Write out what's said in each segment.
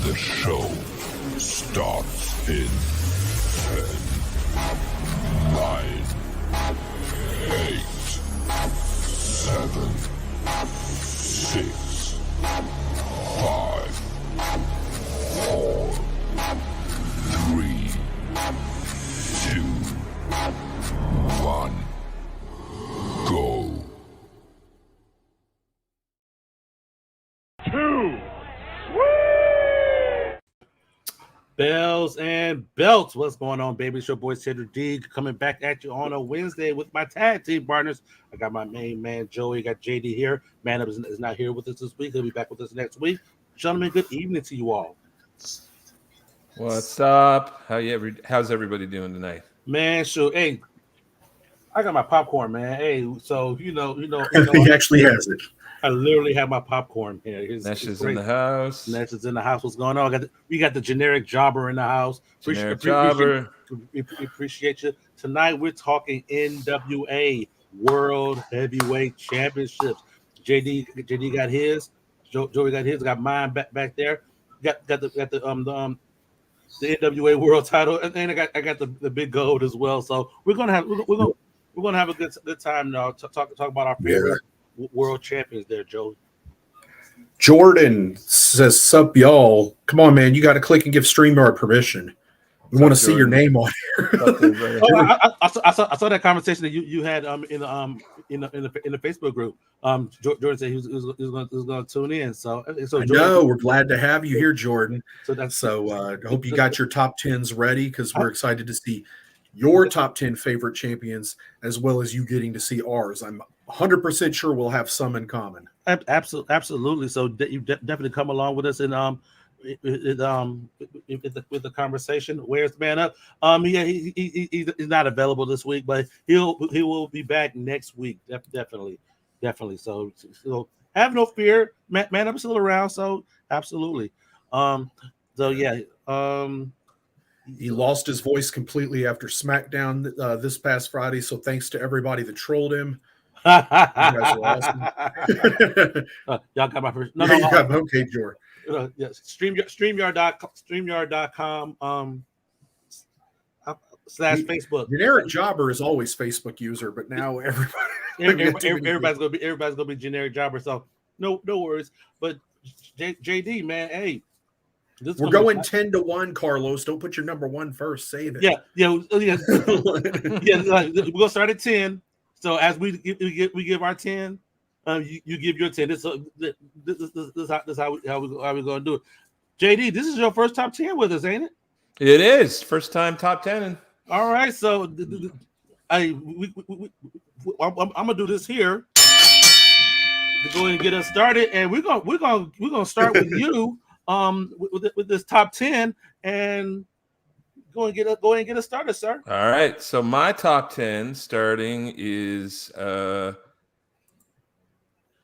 The show starts in 10, 9, 8, 7, 6, 5, 4, 3, 2, 1, go. 2. Bells and belts. What's going on, baby? It's your boy Cedric D coming back at you on a Wednesday with my tag team partners. I got my main man Joey, got JD here. Man Up is not here with us this week. He'll be back with us next week. Gentlemen, good evening to you all. What's up? How's everybody doing tonight? Man, sure. Hey, I got my popcorn, man. Hey, so you know, He actually has it. I literally have my popcorn here. Nesh is in the house. Nesh is in the house. What's going on? We got the generic jobber in the house. We appreciate you. Tonight we're talking NWA World Heavyweight Championships. JD got his. Joey got his. Got mine back there. Got the NWA World title, and then I got the big gold as well. So we're gonna have a good time now. Talk about our favorite world champions there, Joe. Jordan says, "Sup, y'all? Come on, man! You got to click and give StreamYard permission. We want to see your name on here." I saw that conversation that you had in the Facebook group. Jordan said he was going to tune in. So I Jordan, know we're glad to have you here, Jordan. So I hope you got your top 10s ready because we're excited to see your top 10 favorite champions as well as you getting to see ours. I'm 100% sure we'll have some in common. Absolutely. So you definitely come along with us and with the conversation. Where's Man Up? He's not available this week, but he will be back next week. Definitely. So have no fear. Man Up is still around. So absolutely. He lost his voice completely after SmackDown this past Friday. So thanks to everybody that trolled him. You guys are awesome. Y'all got my first. Okay, George. Yes, StreamYard.com /Facebook. Generic Jobber is always Facebook user, but now everybody's gonna be generic jobber. So no worries. But JD, man, hey, we're going 10-1, Carlos. Don't put your number 1 first. Save it. Yeah. We're gonna start at 10. So as we give our 10, you give your 10. This is how we're gonna do it. JD, this is your first top 10 with us, ain't it? It is first time top 10. All right, so I'm gonna do this here to go and get us started, and we're gonna start with you with this top 10 and go and get us started, sir. All right, so my top 10 starting is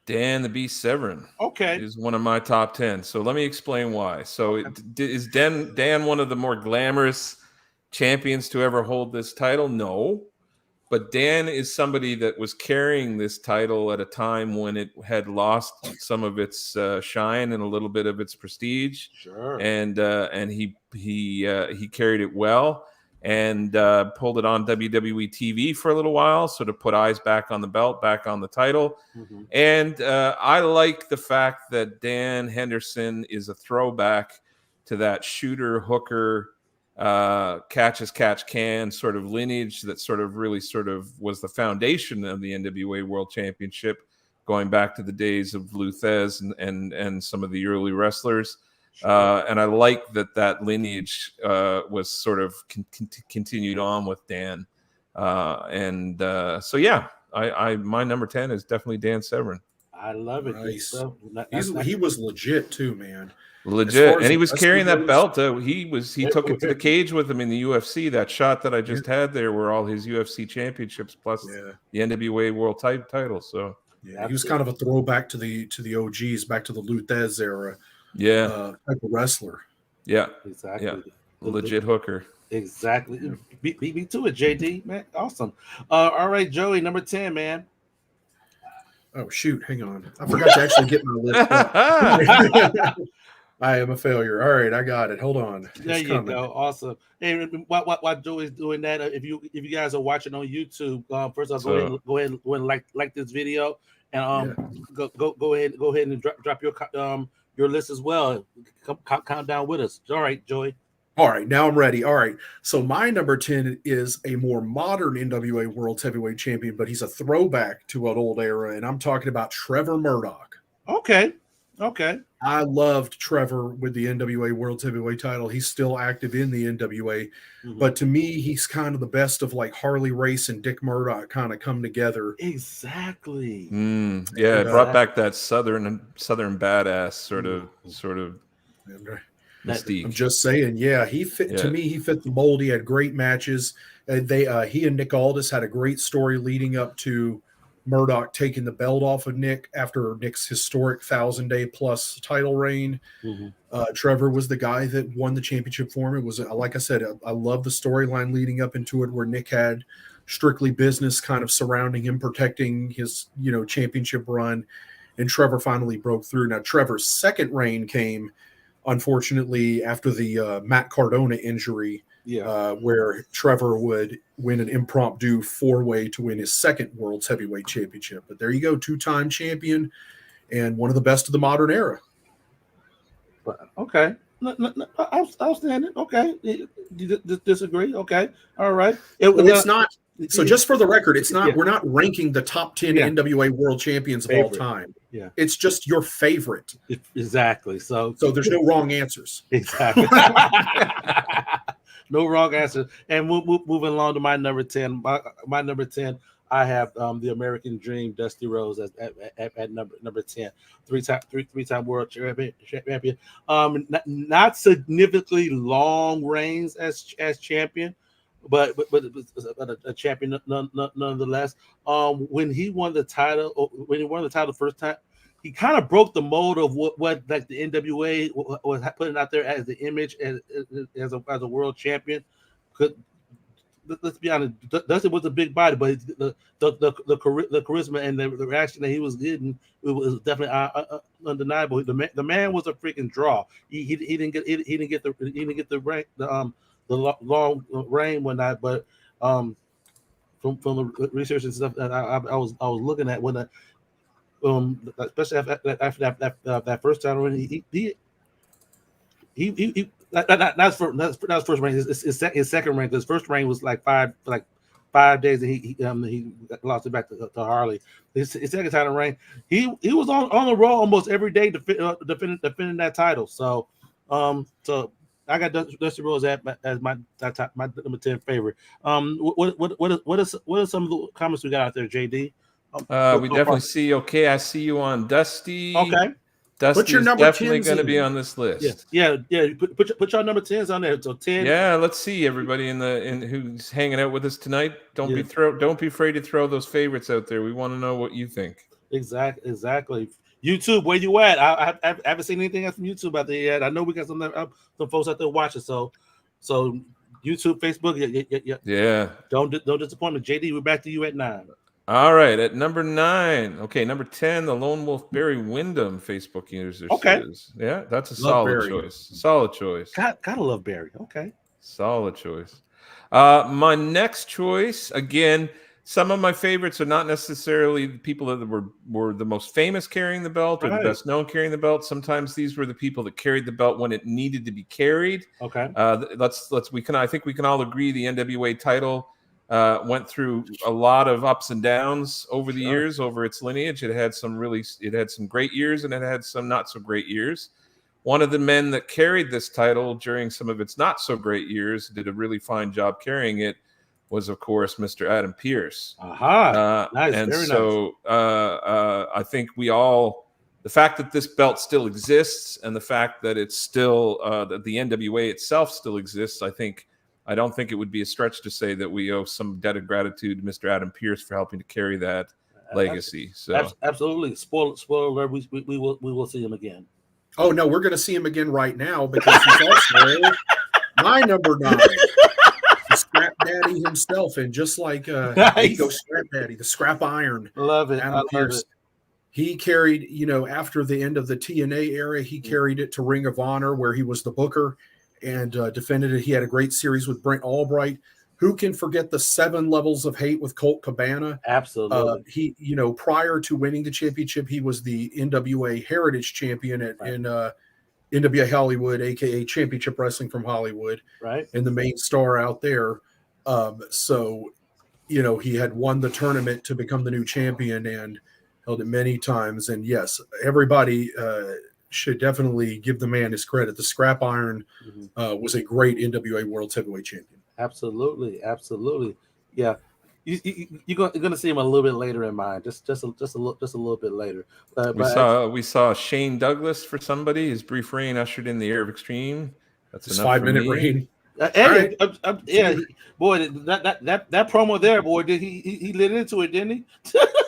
Dan the Beast Severn. Okay, is one of my top 10. So let me explain why. So is Dan one of the more glamorous champions to ever hold this title? No, but Dan is somebody that was carrying this title at a time when it had lost some of its shine and a little bit of its prestige. Sure, and he carried it well and pulled it on WWE TV for a little while, so to put eyes back on the belt, back on the title. Mm-hmm. And I like the fact that Dan Henderson is a throwback to that shooter, hooker, catch as catch can sort of lineage that sort of was the foundation of the NWA World Championship, going back to the days of Lou Thez and some of the early wrestlers. Sure. And I like that lineage was sort of continued on with Dan. So yeah, my number 10 is definitely Dan Severn. I love it. Nice. He was legit too, man. Legit, and he was carrying that belt. He took it to the cage with him in the UFC. That shot that I just had there were all his UFC championships plus the NWA World title. So yeah, he was kind of a throwback to the OGs, back to the Lou Thez era. Yeah, type of wrestler. Yeah, exactly. Yeah. Legit hooker. Exactly. Beat me to it, JD, man. Awesome. All right, Joey, number 10, man. Oh shoot, hang on. I forgot to actually get my list up. I am a failure. All right, I got it. Hold on. There It's you coming. go. Awesome. Hey, while Joey's doing that, if you guys are watching on YouTube, first off, go ahead and like this video, and go ahead and drop your list as well. Count down with us. All right, Joey. All right, now I'm ready. All right. So my number 10 is a more modern NWA World Heavyweight Champion, but he's a throwback to an old era, and I'm talking about Trevor Murdoch. Okay. I loved Trevor with the NWA World Heavyweight title. He's still active in the NWA, but to me, he's kind of the best of like Harley Race and Dick Murdoch kind of come together. Exactly. Yeah, it brought back that southern badass sort of mystique. I'm just saying, yeah, he fit to me. He fit the mold. He had great matches. He and Nick Aldis had a great story leading up to Murdoch taking the belt off of Nick after Nick's historic 1,000-day plus title reign. Trevor was the guy that won the championship for him. It was, like I said, I love the storyline leading up into it, where Nick had strictly business kind of surrounding him, protecting his championship run, and Trevor finally broke through. Now Trevor's second reign came, unfortunately, after the Matt Cardona injury. Where Trevor would win an impromptu 4-way to win his second World's Heavyweight Championship. But there you go, 2-time champion and one of the best of the modern era. But okay, outstanding. Okay, you disagree? Okay, all right. It's not. So just for the record, it's not. We're not ranking the top 10 NWA World Champions of all time. Yeah, it's just your favorite. Exactly. So there's no wrong answers. Exactly. No wrong answer. And moving along to my number 10. My number 10, I have the American Dream, Dusty Rhodes, at number 10. Three-time world champion. Not significantly long reigns as champion, but a champion nonetheless. When he won the title the first time, he kind of broke the mold of what like the NWA was putting out there as the image as a world champion. Let's be honest, Dustin was a big body, but the charisma and the reaction that he was getting, it was definitely undeniable. The man was a freaking draw. He didn't get the long reign one night, but from the research and stuff that I was looking at when especially after that first time, that's first reign. His second reign, because his first reign was like 5 days, and he lost it back to Harley. His second time reign, he was on the road almost every day defending that title. So I got Dusty Rhodes as my number 10 favorite. What are some of the comments we got out there, JD? We definitely see. Okay, I see you on Dusty. Okay, Dusty is definitely going to be on this list. Yeah. Put your number 10s on there. So 10. Yeah, let's see everybody in who's hanging out with us tonight. Don't be afraid to throw those favorites out there. We want to know what you think. Exactly. YouTube, where you at? I haven't seen anything else from YouTube out there yet. I know we got some folks out there watching. So YouTube, Facebook, yeah. Don't disappoint me, JD. We're back to you at 9. All right, at number 9. Okay, number 10, the Lone Wolf Barry Windham Facebook user says. Yeah, that's a solid choice. Solid choice. Gotta love Barry. Okay. Solid choice. My next choice, again, some of my favorites are not necessarily the people that were the most famous carrying the belt or the best known carrying the belt. Sometimes these were the people that carried the belt when it needed to be carried. Okay. I think we can all agree the NWA title went through a lot of ups and downs over the years, over its lineage. It had some great years, and it had some not so great years. One of the men that carried this title during some of its not so great years, did a really fine job carrying it, was of course Mr. Adam Pearce. Nice, and very so nice. I think the fact that this belt still exists, and the fact that it's still that the NWA itself still exists, I don't think it would be a stretch to say that we owe some debt of gratitude to Mr. Adam Pearce for helping to carry that legacy. So absolutely. Spoiler alert, we will see him again. Oh no, we're going to see him again right now, because he's also my number 9. The Scrap Daddy himself, and just like there you go, Scrap Daddy, the Scrap Iron. Love it. Adam Pearce. he carried, after the end of the TNA era, he carried it to Ring of Honor, where he was the booker and defended it. He had a great series with Brent Albright. Who can forget the 7 levels of hate with Colt Cabana? Absolutely. He, prior to winning the championship, he was the NWA Heritage Champion in NWA Hollywood, aka Championship Wrestling from Hollywood, right? And the main star out there. So, he had won the tournament to become the new champion and held it many times. And yes, everybody should definitely give the man his credit. The Scrap Iron was a great NWA World Heavyweight Champion. Absolutely. Yeah, you're going to see him a little bit later in mine. Just a little bit later. We saw Shane Douglas for somebody. His brief reign ushered in the era of Extreme. That's His enough 5-minute reign. Hey, yeah, boy, that promo there, boy, did he lit into it, didn't he?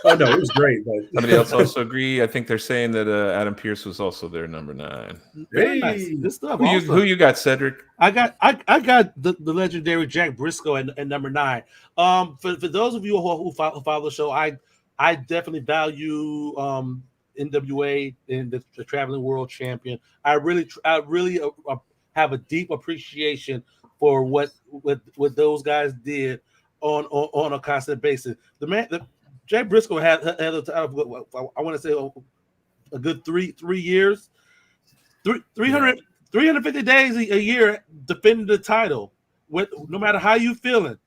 Oh no, it was great. But somebody else also agree. I think they're saying that Adam Pearce was also their number 9. Very nice. Good stuff. Who you got, Cedric? I got the legendary Jack Briscoe at number 9. For those of you who follow the show, I definitely value NWA and the Traveling World Champion. I really have a deep appreciation for what those guys did on a constant basis. Jack Briscoe had I want to say a good three years, 350 days a year defending the title. No matter how you feeling,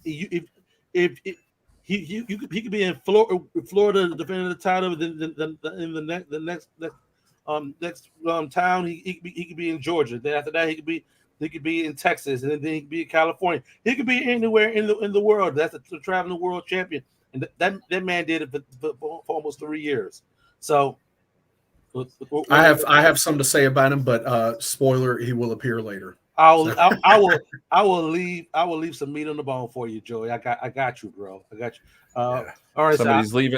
if he could be in Florida defending the title, in the next town he could be in Georgia. Then after that he could be in Texas, and then he could be in California. He could be anywhere in the world. That's the traveling world champion, and that man did it for almost 3 years. So I have something to say about him, but spoiler, he will appear later. I will leave some meat on the bone for you, Joey. I got you, bro. I got you. Yeah. All right,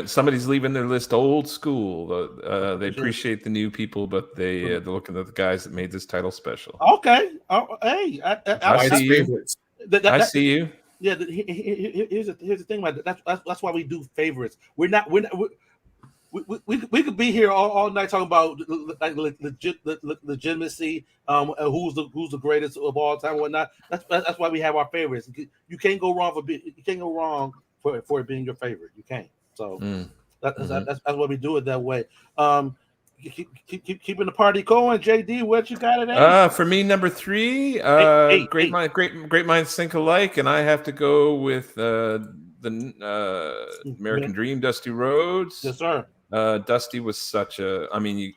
somebody's leaving their list old school. They appreciate the new people, but they're looking at the guys that made this title special. Okay. Hey, I see you. I see you. Yeah. Here's the thing about that. That's why we do favorites. We could be here all night talking about like legitimacy, who's the greatest of all time, and whatnot. That's why we have our favorites. You can't go wrong for it being your favorite. You can't. So that's why we do it that way. Keeping the party going. JD, what you got today? For me, number 3. Great minds think alike, and I have to go with the American Dream, Dusty Rhodes. Yes, sir. Dusty was such a,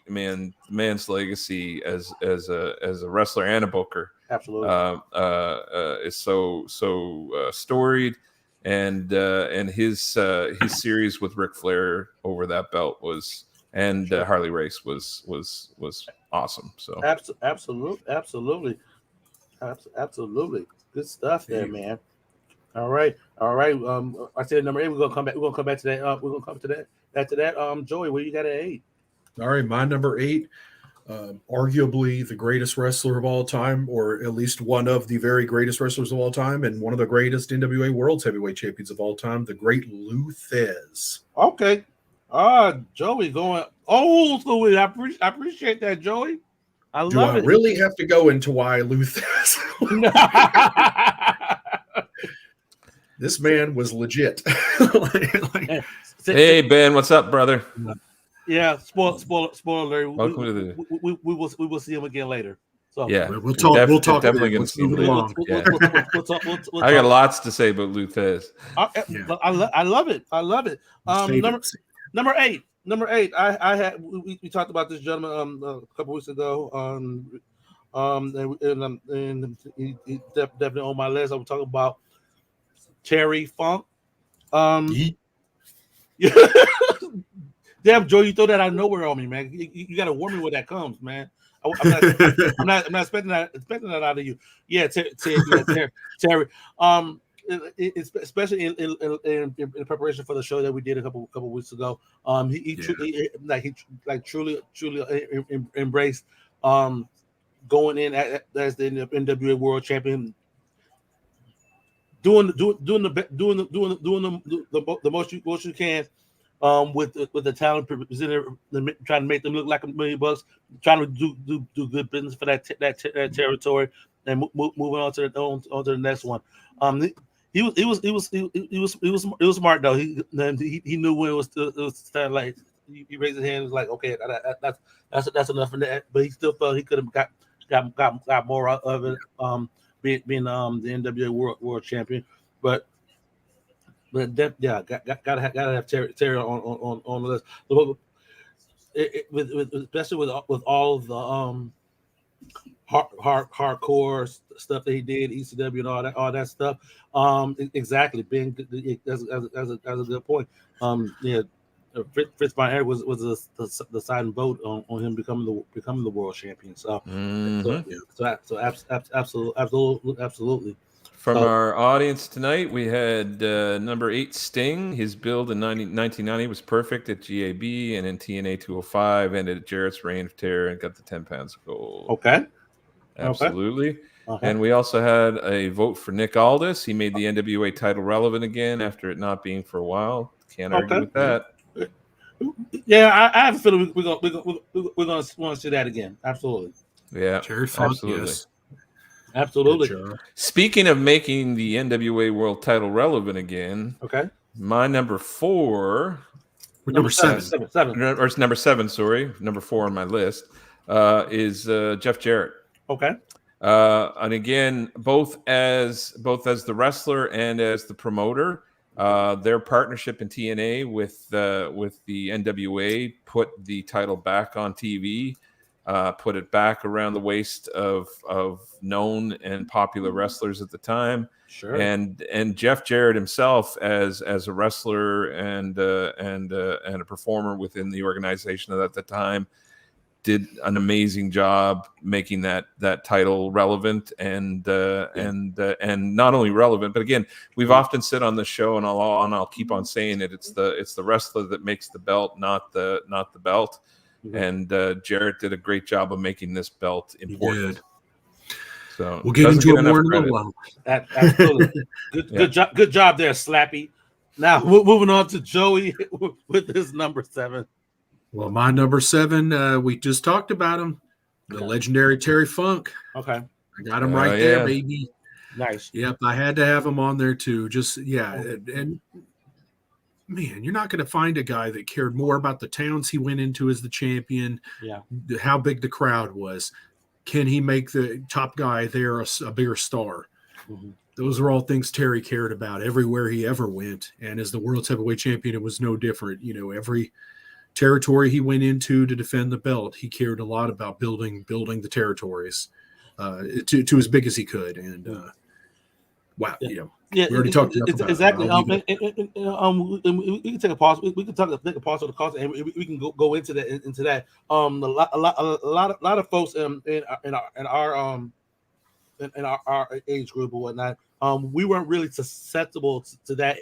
man's legacy as a wrestler and a booker, absolutely, is so storied, and his series with Ric Flair over that belt was, and Harley Race was awesome. So absolutely, good stuff there, man. All right. I said number 8. We're gonna come back to that. We're gonna come to that. After that, Joey, what you got at 8? All right, my number 8, arguably the greatest wrestler of all time, or at least one of the very greatest wrestlers of all time, and one of the greatest NWA World Heavyweight Champions of all time, the great Lou Thesz. Okay. Joey going old school. I appreciate that, Joey. I love it. Do I really have to go into why Lou Thesz? This man was legit. Hey Ben, what's up, brother? Yeah, spoiler alert. Welcome to the. We will see him again later. So yeah, we'll talk. Definitely going to see him later. I got lots to say about Lou Thesz. I love it. Number 8. I had we talked about this gentleman a couple weeks ago. And he definitely on my list. I was talking about Terry Funk. Damn, Joe, you throw that out of nowhere on me, man. You got to warn me when that comes, man. I'm not expecting that out of you. Yeah, Terry. Especially in preparation for the show that we did a couple weeks ago. He truly embraced going in as the NWA World Champion. Doing the most you can, with the talent presented, trying to make them look like $1 million, trying to do good business for that territory, and moving on to the next one. He was smart though. He knew when it was time. Like he raised his hand, was like, okay, that's enough of that. But he still felt he could have got more out of it. Being the NWA World Champion, but gotta have Terry on the list. Especially with all of the hardcore stuff that he did, ECW and all that stuff. Exactly. Being as a good point. Fritz Von Erich was the deciding vote on him becoming the world champion. So, absolutely. From our audience tonight, we had number 8 Sting. His build in 1990 was perfect at GAB and in TNA 205, ended at Jarrett's Reign of Terror and got the 10 pounds of gold. Okay. Absolutely. Okay. And we also had a vote for Nick Aldis. He made the NWA title relevant again after it not being for a while. Can't argue with that. Yeah, I have a feeling we're gonna want to see that again. Absolutely. Yeah, absolutely. Yes. Absolutely. Speaking of making the NWA World title relevant again, okay. My number 4, number 7, or it's number 7. Sorry, number 4 on my list is Jeff Jarrett. Okay. And again, both as the wrestler and as the promoter, their partnership in TNA with the NWA put the title back on TV. Put it back around the waist of known and popular wrestlers at the time. Sure. And Jeff Jarrett himself, as a wrestler and a performer within the organization at the time, did an amazing job making that title relevant and not only relevant, but again, we've often said on the show, and I'll keep on saying it. It's the wrestler that makes the belt, not the belt. And Jarrett did a great job of making this belt important. So we'll get into it more in a little while. Absolutely. Good job there, Slappy. Now moving on to Joey with his number 7. Well, my number 7, we just talked about him, the legendary Terry Funk. Okay, I got him right there, baby. Nice. Yep, I had to have him on there too. And man, you're not going to find a guy that cared more about the towns he went into as the champion, how big the crowd was. Can he make the top guy there a bigger star? Mm-hmm. Those are all things Terry cared about everywhere he ever went. And as the world's heavyweight champion, it was no different. Every territory he went into to defend the belt, he cared a lot about building the territories to as big as he could. And wow, Yeah, we already talked about exactly. We can take a pause. We can take a pause on the cost, and we can go into that. A lot of folks in our age group or whatnot, we weren't really susceptible to that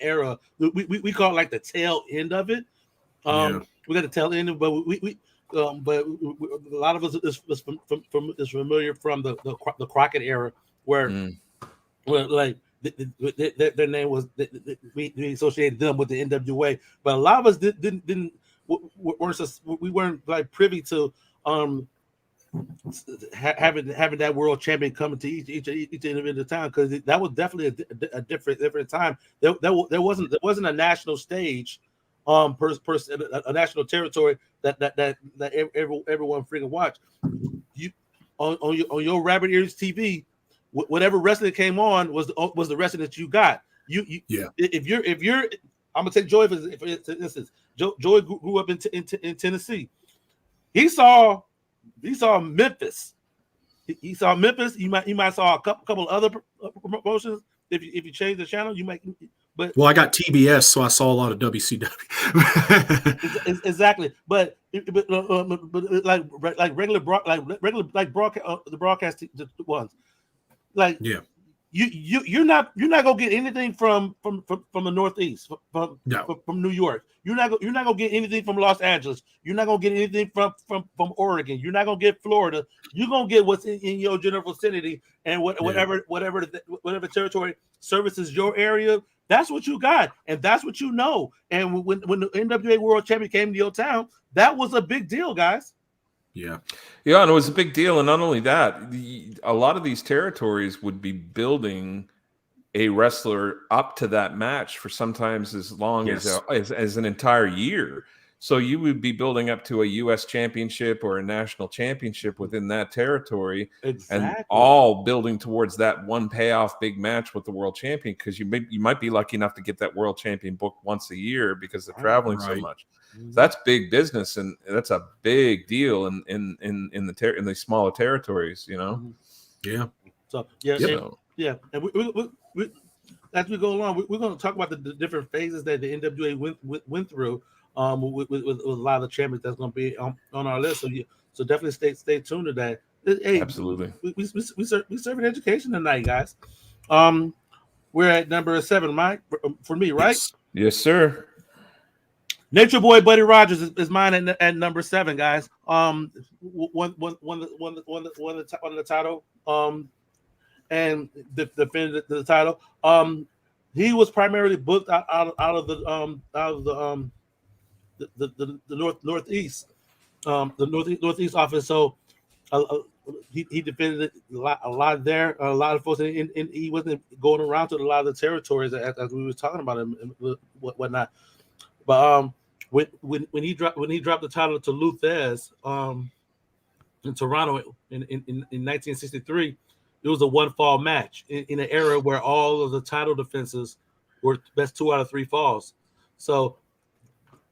era. We call it like the tail end of it. We got the tail end, but but a lot of us is familiar from the Crockett era, where like. Their name was we associated them with the NWA, but a lot of us we weren't like privy to having that world champion coming to each individual town, because that was definitely a different time. There wasn't a national stage, a national territory that everyone freaking watched. You on your Rabbit Ears TV. Whatever wrestling came on was the wrestling that you got. If you're, I'm gonna take Joey for instance. Joey grew up in Tennessee. He saw Memphis. He saw Memphis. You might saw a couple other promotions. If you change the channel, you might. But I got TBS, so I saw a lot of WCW. Exactly, but like regular broadcast the broadcast ones. Like you're not gonna get anything from the Northeast, from New York. You're not gonna get anything from Los Angeles. You're not gonna get anything from Oregon. You're not gonna get Florida. You're gonna get what's in your general vicinity, and whatever territory services your area. That's what you got, and that's what you know. And when the NWA World Champion came to your town, that was a big deal, guys. Yeah, and it was a big deal. And not only that, a lot of these territories would be building a wrestler up to that match for sometimes as long as an entire year. So you would be building up to a U.S. championship or a national championship within that territory, and all building towards that one payoff big match with the world champion, because you might be lucky enough to get that world champion booked once a year because they're traveling so much. So that's big business, and that's a big deal in the smaller territories, you know. Yeah. So and we as we go along, we're going to talk about the different phases that the NWA went through. With a lot of the champions that's going to be on our list, so definitely stay tuned to that. Hey, absolutely, we serve education tonight, guys. We're at number 7, Mike, for me, right? Yes, sir. Nature Boy Buddy Rogers is mine at number 7, guys. Won the title, and defended the title. He was primarily booked out of the Northeast, the Northeast office. So he defended a lot there. A lot of folks, and he wasn't going around to a lot of the territories as we were talking about him and whatnot. But when he dropped the title to Luthez in Toronto in 1963, it was a one fall match in an era where all of the title defenses were best 2 out of 3 falls. So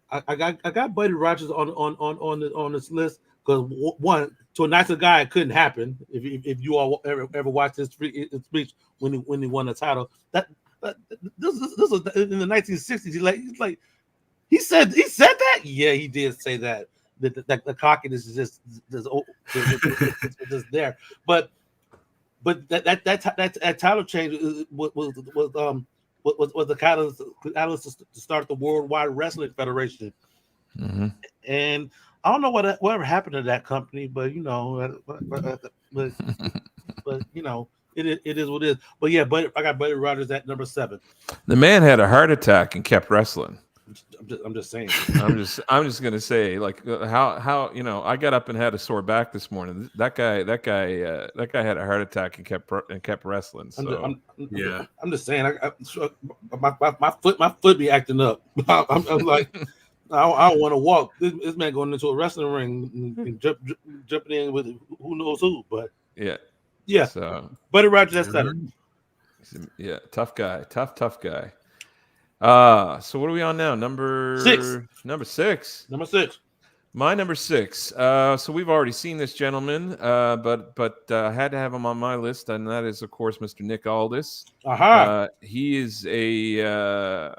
I got Buddy Rogers on this list because, one, to a nicer guy it couldn't happen. If you all ever watched his speech when he won the title, that this was in the 1960s. He said that. Yeah, he did say that. The cockiness is just there. But that title change was the catalyst to start the Worldwide Wrestling Federation. Mm-hmm. And I don't know whatever happened to that company, but you know, but you know, it is what it is. But yeah, I got Buddy Rogers at number 7. The man had a heart attack and kept wrestling. I'm just saying. I'm just gonna say, like, how you know, I got up and had a sore back this morning. That guy had a heart attack and kept wrestling. So I'm just saying. My foot be acting up. I'm like, I don't want to walk. This man going into a wrestling ring and jumping in with who knows who. But yeah. So Buddy Rogers, that's better. Yeah, tough guy. Tough guy. So what are we on now? Number 6. Number 6. My number 6. So we've already seen this gentleman, but had to have him on my list, and that is, of course, Mr. Nick Aldis. He is a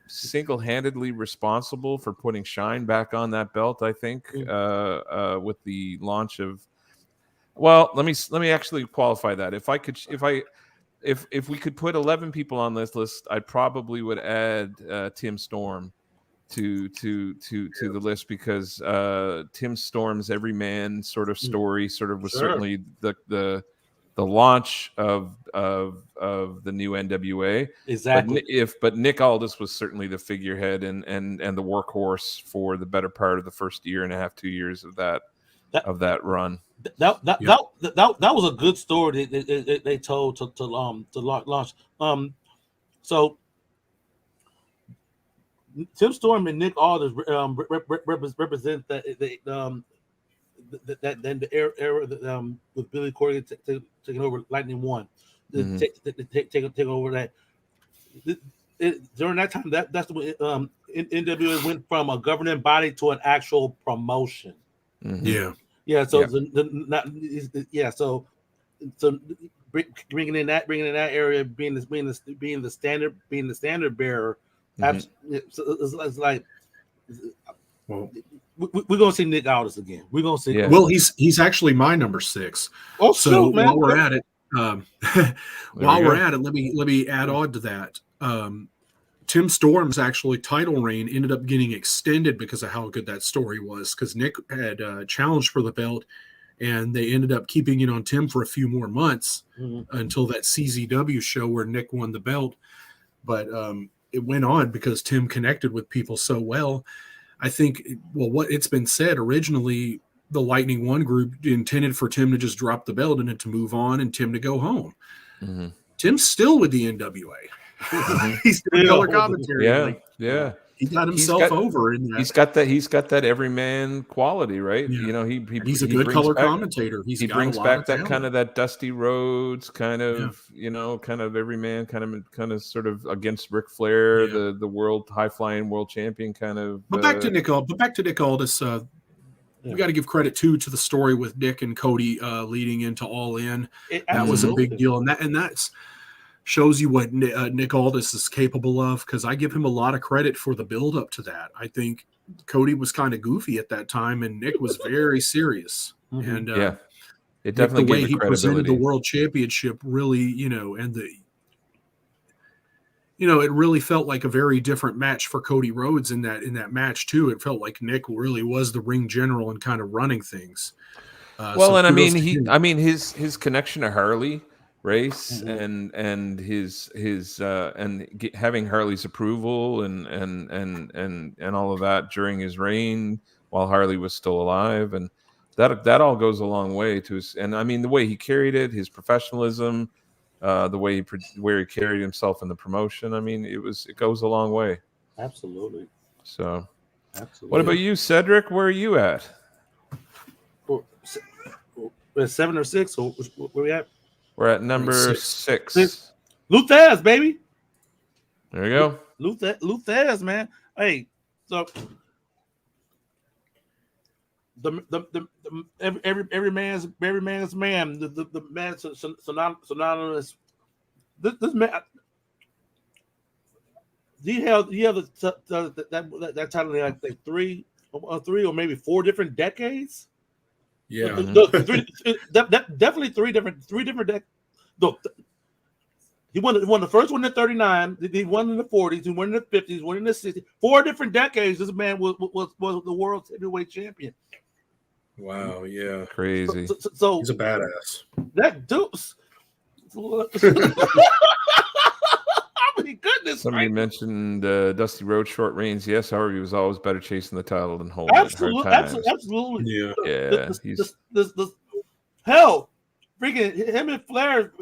single-handedly responsible for putting shine back on that belt, I think, with the launch of. Well, let me actually qualify that. If we could put 11 people on this list, I probably would add Tim Storm to the list, because Tim Storm's everyman sort of story was certainly the launch of the new NWA. Exactly. But Nick Aldis was certainly the figurehead and the workhorse for the better part of the first year and a half, 2 years of that run. That was a good story they told to launch. So Tim Storm and Nick Aldis represent the era with Billy Corgan taking over Lightning One, taking over that. During that time, that's when NWA went from a governing body to an actual promotion. Mm-hmm. Yeah. So so bringing in that area, being the standard bearer. Mm-hmm. It's like, well, we're gonna see Nick Aldis again. We're gonna see. Yeah. Well, he's actually my number 6. Oh, so man. while we're at it, While we're at it, let me add on to that. Tim Storm's actually title reign ended up getting extended because of how good that story was. Because Nick had challenged for the belt, and they ended up keeping it on Tim for a few more months until that CZW show where Nick won the belt. But it went on because Tim connected with people so well. I think, what it's been said originally, the Lightning One group intended for Tim to just drop the belt and then to move on and Tim to go home. Mm-hmm. Tim's still with the NWA. Mm-hmm. He's doing color commentary. Yeah. He got himself over in that. He's got that everyman quality, right? Yeah. You know, he's a good color commentator. He brings back that kind of that Dusty Rhodes kind of, kind of everyman, kind of sort of against Ric Flair, the world high flying world champion kind of. But back to Nick Aldis. We got to give credit to the story with Nick and Cody leading into All In. That was a big deal, and that's shows you what Nick Aldis is capable of, because I give him a lot of credit for the build up to that. I think Cody was kind of goofy at that time, and Nick was very serious. Mm-hmm. And it definitely the way gave he credibility. Presented the world championship really, and it really felt like a very different match for Cody Rhodes in that match too. It felt like Nick really was the ring general and kind of running things. His connection to Harley Race and his having Harley's approval and all of that during his reign while Harley was still alive, and that all goes a long way to his. And I mean, the way he carried it, his professionalism. The way where he carried himself in the promotion, I mean, it goes a long way. Absolutely. So, what about you, Cedric? Where are you at? 7 or 6. So where we at? We're at number 6. Luthez, baby. There you go. Luthez, man. Hey, so every man's man. The man synonymous. This man. He held that title in, I think, three or maybe 4 different decades. Yeah, definitely three different decades. He won the first one in 39. He won in the 40s. He won in the 50s. Won in the 60s. 4 different decades. This man was the world heavyweight champion. Wow, yeah, crazy. So he's a badass. That deuce. I mean, goodness. Somebody mentioned Dusty Rhodes short reigns. Yes, however, he was always better chasing the title than holding it. Absolutely. Yeah. Hell, freaking him and Flair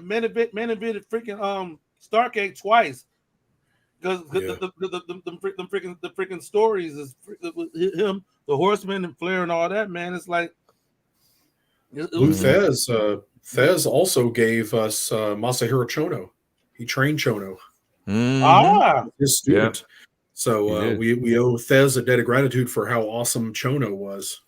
man invented freaking Starcade twice. Because the freaking stories is him, the Horseman, and Flair, and all that, man. It's like Fez also gave us Masahiro Chono. He trained Chono. His student. Yeah. So we owe Fez a debt of gratitude for how awesome Chono was.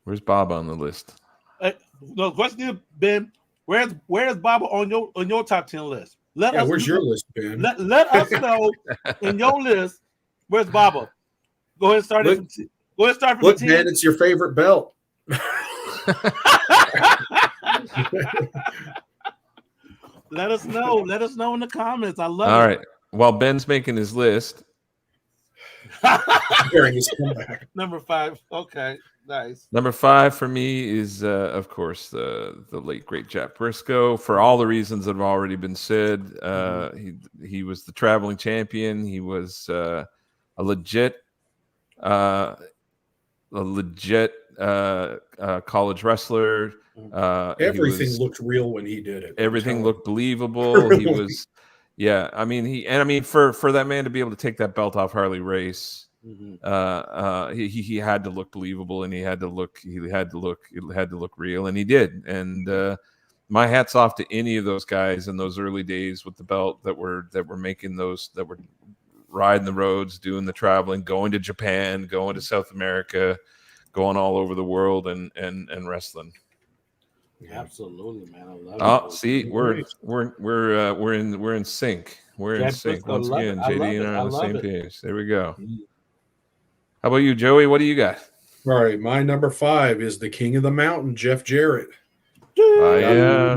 Where's Baba on the list? The question, Ben, where's Baba on your top 10 list? Where's your list, Ben? Let us know in your list where's Baba. Go ahead and start it. Go ahead and start from look, 10. Ben, it's your favorite belt. Let us know. Let us know in the comments. I love it. All right. While Ben's making his list. Number 5. Okay. Nice. Number 5 for me is, of course, the late great Jack Briscoe. For all the reasons that have already been said, he was the traveling champion. He was a legit college wrestler. Everything looked real when he did it. Everything looked believable. He was, I mean, for that man to be able to take that belt off Harley Race. He had to look believable, and it had to look real, and he did. And my hat's off to any of those guys in those early days with the belt that were making those, that were riding the roads, doing the traveling, going to Japan, going to South America, going all over the world and wrestling. Absolutely, man. I love it. Oh, see, we're in sync. We're in sync once again. JD and I are on the same page. There we go. How about you, Joey? What do you got? All right, my number 5 is the King of the Mountain, Jeff Jarrett. I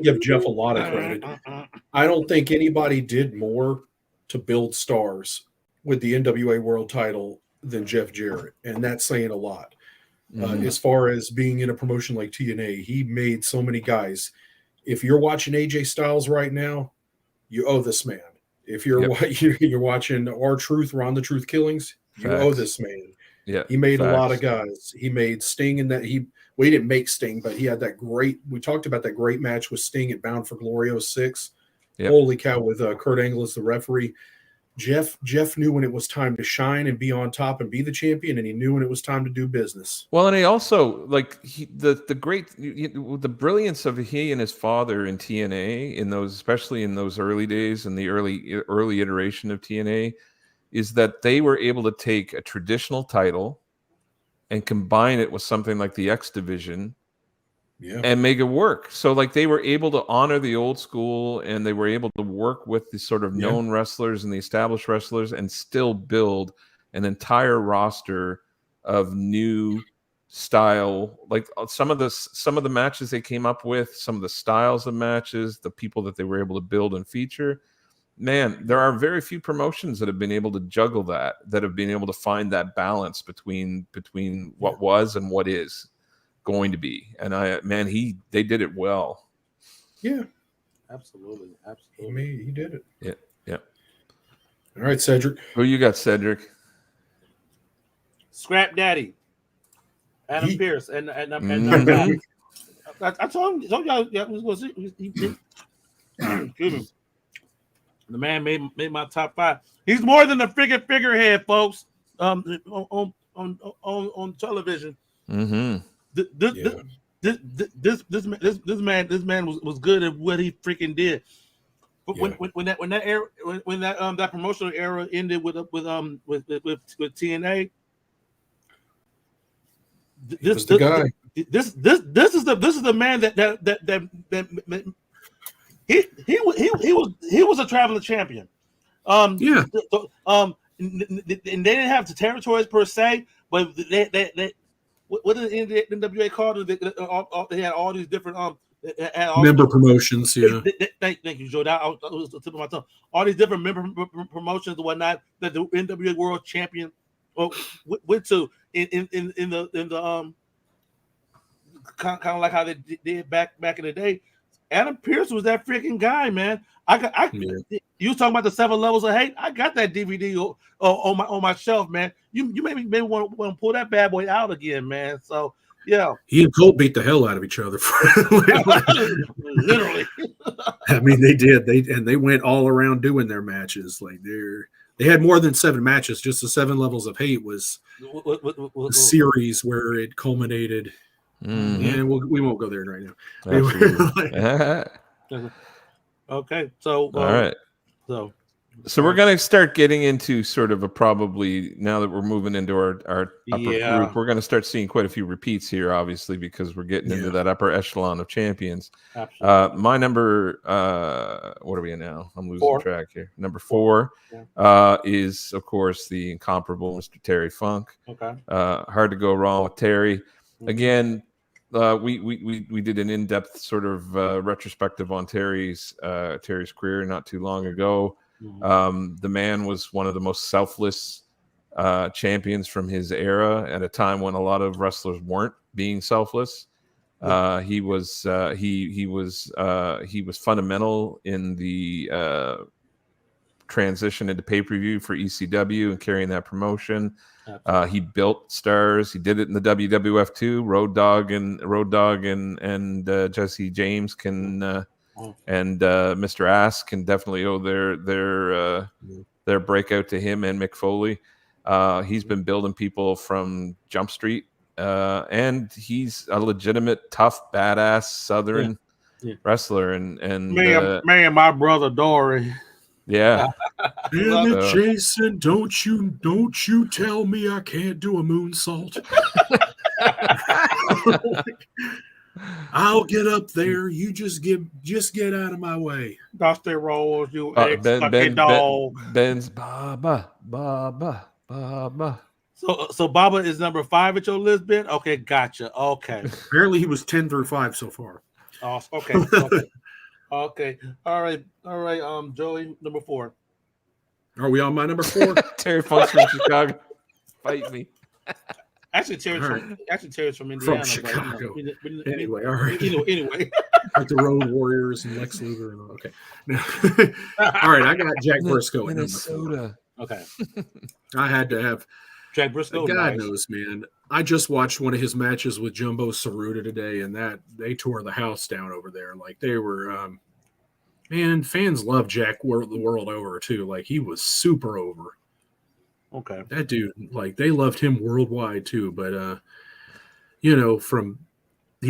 give Jeff a lot of credit. I don't think anybody did more to build stars with the NWA World title than Jeff Jarrett, and that's saying a lot. As far as being in a promotion like TNA, he made so many guys. If you're watching AJ Styles right now, you owe this man. If you're you're watching R-Truth, Ron the Truth Killings, you owe this man. Yeah, he made a lot of guys. He made Sting in that. He didn't make Sting, but he had that great. We talked about that great match with Sting at Bound for Glory 06. Yep. Holy cow! With Kurt Angle as the referee, Jeff knew when it was time to shine and be on top and be the champion, and he knew when it was time to do business. Well, and he also the brilliance of he and his father in TNA in those, especially in those early days in the early iteration of TNA, is that they were able to take a traditional title and combine it with something like the X Division and make it work. So like they were able to honor the old school, and they were able to work with the sort of known wrestlers and the established wrestlers and still build an entire roster of new style. Like some of the matches they came up with, some of the styles of matches, the people that they were able to build and feature. Man, there are very few promotions that have been able to juggle that have been able to find that balance between what was and what is going to be. And they did it well. Yeah, absolutely. He did it. Yeah. All right, Cedric. Who you got, Cedric? Scrap Daddy, Adam Pearce, and I told y'all, excuse me. The man made my top 5. He's more than a figurehead, folks. On television. Mm-hmm. This man was good at what he freaking did. But when that promotional era ended with TNA, this is the guy. This is the man that he was a traveling champion. And they didn't have the territories per se, but they what did the NWA call it? They had all these different member promotions. Thank you, Joe. That was the tip of my tongue. All these different member promotions and whatnot that the NWA World Champion went to in the kind of like how they did back in the day. Adam Pearce was that freaking guy, man. You was talking about the 7 levels of hate. I got that DVD on my shelf, man. You maybe want to pull that bad boy out again, man. So yeah, he and Cole beat the hell out of each other. Literally. I mean, they did. They went all around doing their matches. Like they had more than 7 matches. Just the 7 levels of hate was a series where it culminated. Mm-hmm. Yeah, we won't go there right now. Okay, so all right, so we're gonna start getting into sort of probably now that we're moving into our upper group, we're gonna start seeing quite a few repeats here, obviously, because we're getting into that upper echelon of champions. My number, what are we in now? I'm losing track here. Number 4 is of course the incomparable Mr. Terry Funk. Okay, hard to go wrong with Terry. Again, we did an in-depth sort of retrospective on Terry's career not too long ago. The man was one of the most selfless champions from his era at a time when a lot of wrestlers weren't being selfless. He was fundamental in the transition into pay-per-view for ECW and carrying that promotion. He built stars. He did it in the WWF too. Road Dogg and Jesse James can and Mr. Ass can definitely owe their breakout to him and Mick Foley. He's been building people from Jump Street, and he's a legitimate, tough, badass Southern wrestler. And my brother Dory. Yeah. Damn it, Jason! Don't you tell me I can't do a moonsault. I'll get up there. You just get out of my way. Dusty Rolls, you ex-fucking dog. Ben's Baba. So Baba is number 5 at your list, Ben? Okay, gotcha. Okay. Apparently he was 10 through 5 so far. Oh, okay. Okay. All right. Joey, number 4. Are we on my number 4? Terry Funk's from Chicago. Fight me. Actually, Terry's from Indiana. From Chicago. But Anyway, all right. Anyway. Like the Road Warriors and Lex Luger. And okay. All right, I got Jack Briscoe at number 4. Okay. I had to have Jack Briscoe. God knows, man. I just watched one of his matches with Jumbo Saruta today, and that they tore the house down over there. Like they were, man. Fans love Jack the world over too. Like he was super over. Okay. That dude, like they loved him worldwide too. But he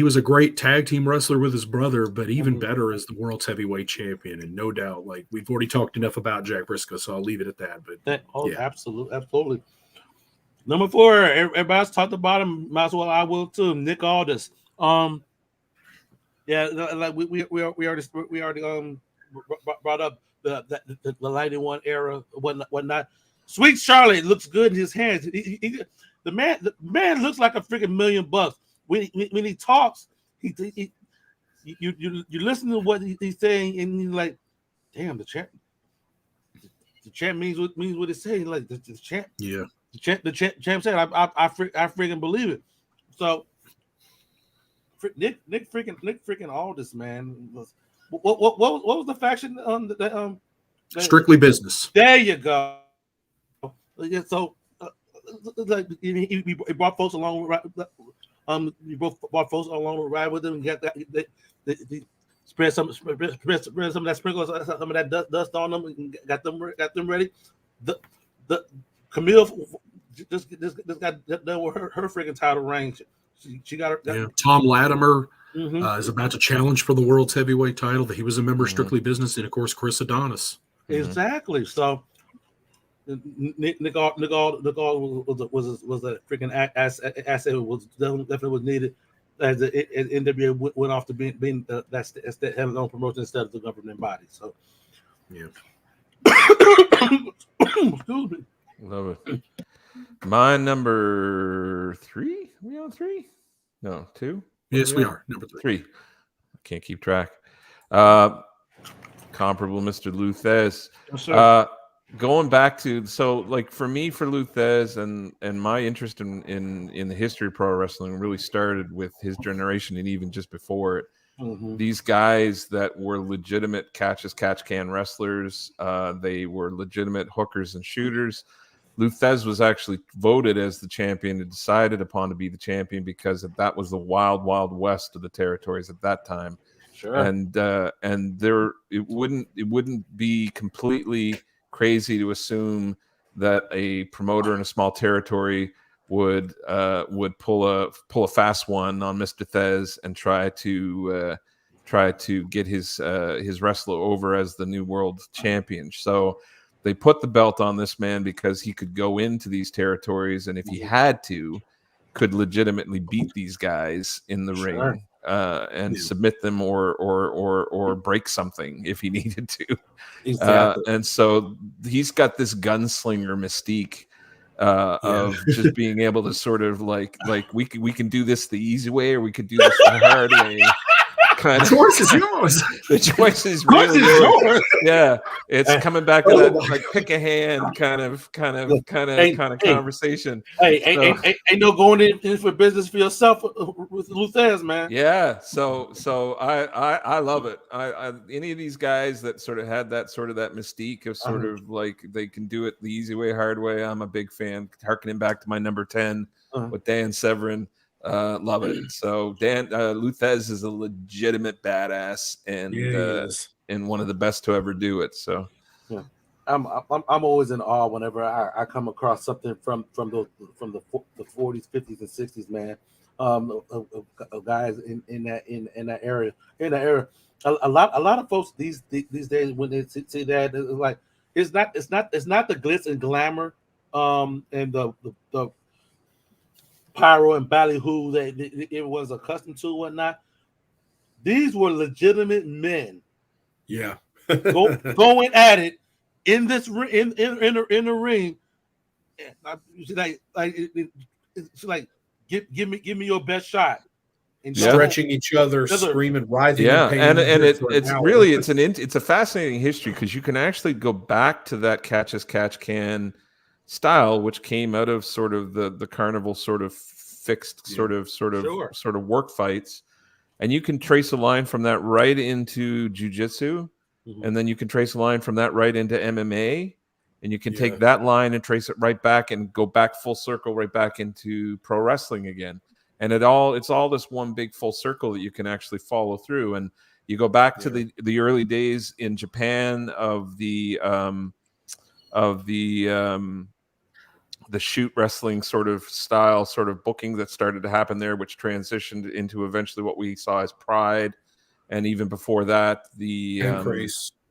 was a great tag team wrestler with his brother, but even better as the world's heavyweight champion. And no doubt, like we've already talked enough about Jack Briscoe, so I'll leave it at that. But yeah. Absolutely. Number 4, everybody's talked about him. Might as well I will too. Nick Aldis. Yeah, like we already brought up the Lighting One era, whatnot. Sweet Charlotte looks good in his hands. The man looks like a freaking $1,000,000. When he talks, you listen to what he's saying, and you're like, damn, the champ means what he's saying. Like the champ, yeah, the champ said, I freaking believe it. So Nick freaking Aldis, man. What was the faction on the Strictly Business? There you go. Yeah, so like he brought folks along. You both brought folks along to ride with them and got that. They spread some of that sprinkles, some of that dust on them, and got them ready. The Camille just got done with her freaking title reign. She got her. Yeah. Tom Latimer is about to challenge for the world's heavyweight title. He was a member of Strictly Business, and of course Chris Adonis. Exactly. So Nick was a freaking asset. Was definitely was needed as the NWA went off to being that's the head of own promotion instead of the governing body. So yeah. Excuse me. Love it. My number 3. Are we on 3? No, 2. Yes, we are. Number 3. I can't keep track. Comparable Mr. Luthez. Yes, going back to, so like for me, for Luthez and my interest in the history of pro wrestling really started with his generation and even just before it. These guys that were legitimate catch-can wrestlers, they were legitimate hookers and shooters. Luthez was actually voted as the champion and decided upon to be the champion because that was the wild, wild west of the territories at that time. Sure. And there it wouldn't be completely crazy to assume that a promoter in a small territory would pull a fast one on Mr. Thez and try to get his wrestler over as the new world champion. So they put the belt on this man because he could go into these territories, and if he had to, could legitimately beat these guys in the ring and submit them or break something if he needed to. Exactly. And so he's got this gunslinger mystique of just being able to sort of like we can do this the easy way or we could do this the hard way. The choice is yours. The choice is really yours. Yeah, it's coming back to that like pick a hand kind of conversation. Hey, ain't no going in for business for yourself with Luthez, man. Yeah, so I love it. I any of these guys that sort of had that mystique of sort of like they can do it the easy way, hard way. I'm a big fan. Harkening back to my number 10 with Dan Severin. Love it. So Dan Luthez is a legitimate badass and one of the best to ever do it. So yeah, I'm always in awe whenever I come across something from the 40s, 50s, and 60s, man. Of guys in that area. A lot of folks these days when they see that, it's like it's not the glitz and glamour and the pyro and ballyhoo that it was accustomed to, whatnot. These were legitimate men. Yeah, going at it in this in the ring, it's like give me your best shot. And stretching each other, screaming, writhing in pain. And it's a fascinating history because you can actually go back to that catch as catch can style, which came out of sort of the carnival sort of fixed sort of work fights, and you can trace a line from that right into jiu-jitsu, and then you can trace a line from that right into MMA, and you can take that line and trace it right back and go back full circle right back into pro wrestling again. And it's all this one big full circle that you can actually follow through. And you go back to the early days in Japan of the shoot wrestling sort of style, sort of booking that started to happen there, which transitioned into eventually what we saw as Pride, and even before that, the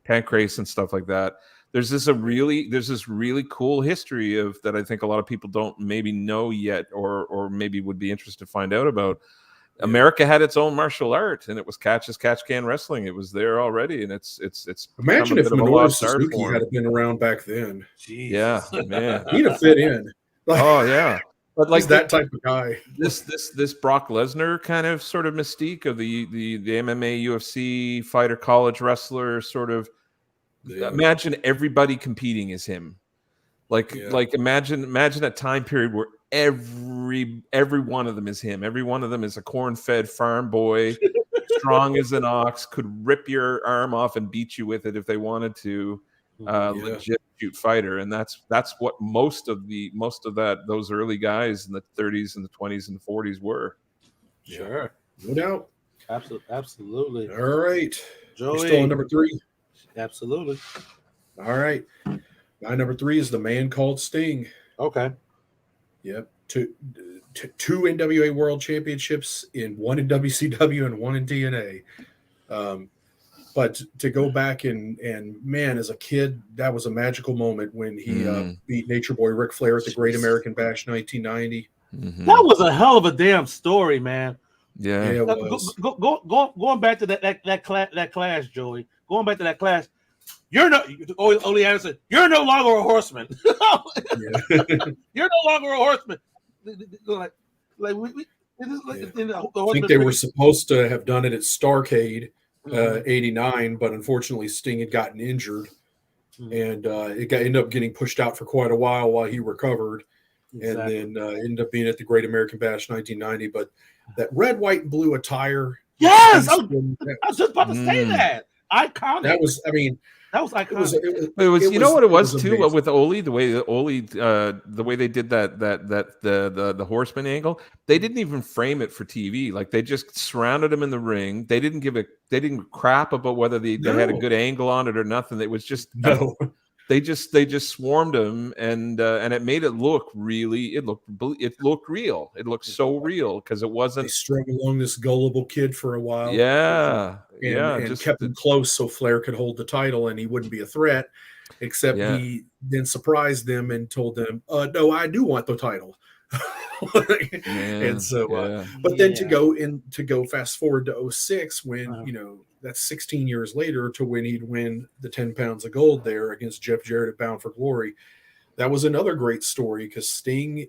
Pancrase and stuff like that. There's this really cool history of that I think a lot of people don't maybe know yet, or maybe would be interested to find out about. America had its own martial art, and it was catch as catch can wrestling. It was there already, and it's imagine if Minoru Suzuki had been around back then. Jeez. Yeah, man, he'd have fit in. Oh yeah, but like that type of guy. This Brock Lesnar kind of sort of mystique of the MMA, UFC fighter, college wrestler sort of. Imagine everybody competing as him. Like imagine a time period where every one of them is him. Every one of them is a corn-fed farm boy, strong as an ox, could rip your arm off and beat you with it if they wanted to. Legit shoot fighter, and that's what most of those early guys in the 30s and the 20s and the 40s were. Sure, no doubt, absolutely. All right, Joey, we're still on number 3. Absolutely. All right. My number 3 is the man called Sting. Okay. Yep. Two NWA World Championships, one in WCW and one in TNA. But to go back and man, as a kid, that was a magical moment when he beat Nature Boy Ric Flair at the Great American Bash 1990. That was a hell of a damn story, man. Yeah. It was. Going back to that class, Joey. Going back to that class, you're Ole Anderson. You're no longer a horseman. You're no longer a horseman. I think they were supposed to have done it at Starrcade, 89, but unfortunately Sting had gotten injured, and it ended up getting pushed out for quite a while he recovered, and then ended up being at the Great American Bash 1990. But that red, white, and blue attire. Yes, I was just about to say that. Iconic. That was iconic. It was you know what it was too with Ole, the way they did the horseman angle. They didn't even frame it for TV. Like they just surrounded him in the ring. They didn't crap about whether they had a good angle on it or nothing. It was just they just swarmed him, and it made it look really. It looked real. It looked so real because it wasn't. They strung along this gullible kid for a while. Yeah, and just kept him close so Flair could hold the title and he wouldn't be a threat. Except he then surprised them and told them, "No, I do want the title." And so, but then to go fast forward to 06 when that's 16 years later to when he'd win the 10 pounds of gold there against Jeff Jarrett at Bound for Glory. That was another great story because Sting,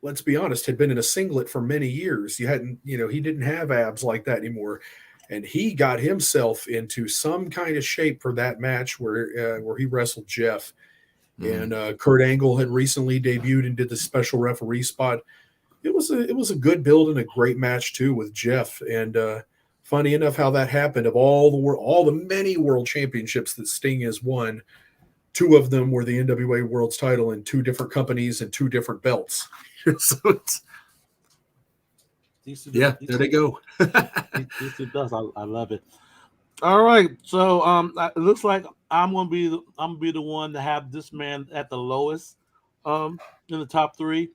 let's be honest, had been in a singlet for many years. He didn't have abs like that anymore. And he got himself into some kind of shape for that match where he wrestled Jeff. And Kurt Angle had recently debuted and did the special referee spot. It was a good build and a great match too with Jeff. And funny enough, how that happened. Of all the many world championships that Sting has won, 2 of them were the NWA World's title in 2 different companies and 2 different belts. So there they go. I love it. All right, so it looks like I'm gonna be the one to have this man at the lowest in the top 3.